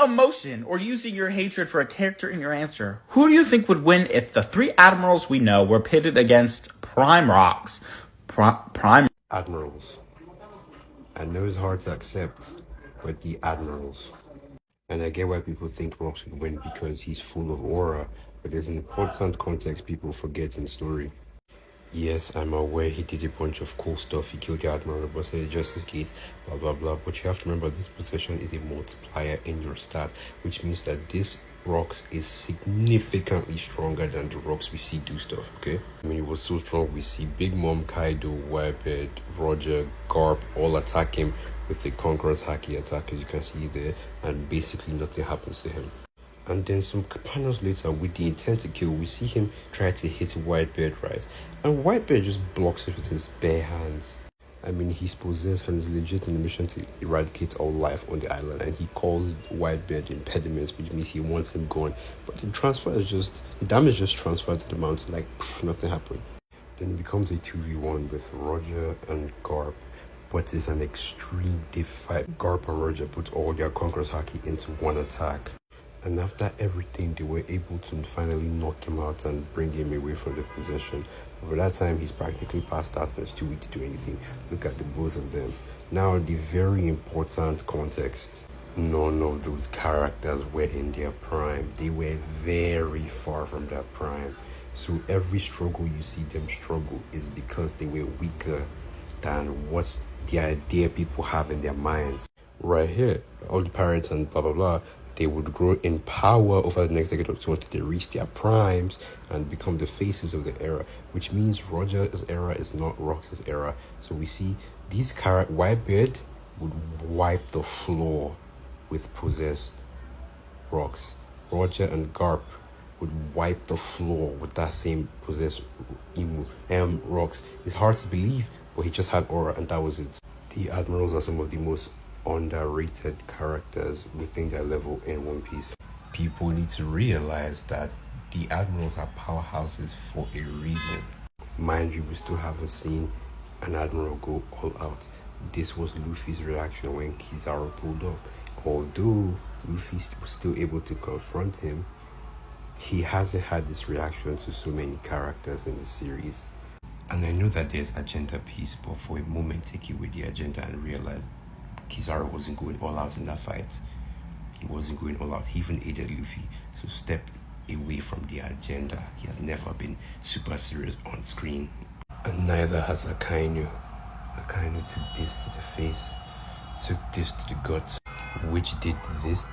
emotion or using your hatred for a character in your answer, who do you think would win if the three admirals we know were pitted against prime rocks? Prime Admirals. I know it's hard to accept, but the admirals. And I get why people think Rocks would win because he's full of aura, but there's an important context people forget in the story. Yes, I'm aware he did a bunch of cool stuff. He killed the Admiral, busted the Justice Gates, blah blah blah. But you have to remember this possession is a multiplier in your stat, which means that this Rocks is significantly stronger than the Rocks we see do stuff, okay? I mean, it was so strong, we see Big Mom, Kaido, Whitebeard, Roger, Garp all attack him with the Conqueror's Haki attack, as you can see there, and basically nothing happens to him. And then some panels later, with the intent to kill, we see him try to hit Whitebeard, right? And Whitebeard just blocks it with his bare hands. I mean, he's possessed and is legit in the mission to eradicate all life on the island, and he calls Whitebeard impediments, which means he wants him gone. But the damage just transferred to the mountain, like pff, nothing happened. Then it becomes a 2v1 with Roger and Garp, but it's an extreme diff fight. Garp and Roger put all their Conqueror's Haki into one attack. And after everything, they were able to finally knock him out and bring him away from the possession. But by that time, he's practically passed out and it's too weak to do anything. Look at the both of them. Now, the very important context. None of those characters were in their prime. They were very far from their prime. So every struggle you see them struggle is because they were weaker than what the idea people have in their minds. Right here, all the pirates and blah blah blah, they would grow in power over the next decade or two until they reach their primes and become the faces of the era, which means Roger's era is not Rox's era. So we see these characters, Whitebeard would wipe the floor with possessed Rox. Roger and Garp would wipe the floor with that same possessed Rox. It's hard to believe, but he just had aura and that was it. The admirals are some of the most underrated characters within their level in One Piece. People need to realize that the admirals are powerhouses for a reason. Mind you, we still haven't seen an admiral go all out. This was Luffy's reaction when Kizaru pulled up. Although Luffy was still able to confront him, he hasn't had this reaction to so many characters in the series. And I know that there's agenda piece, but for a moment take away the agenda and realize Kizaru wasn't going all out in that fight. He wasn't going all out. He even aided Luffy. So step away from the agenda. He has never been super serious on screen. And neither has Akainu. Akainu took this to the face, took this to the guts, which did this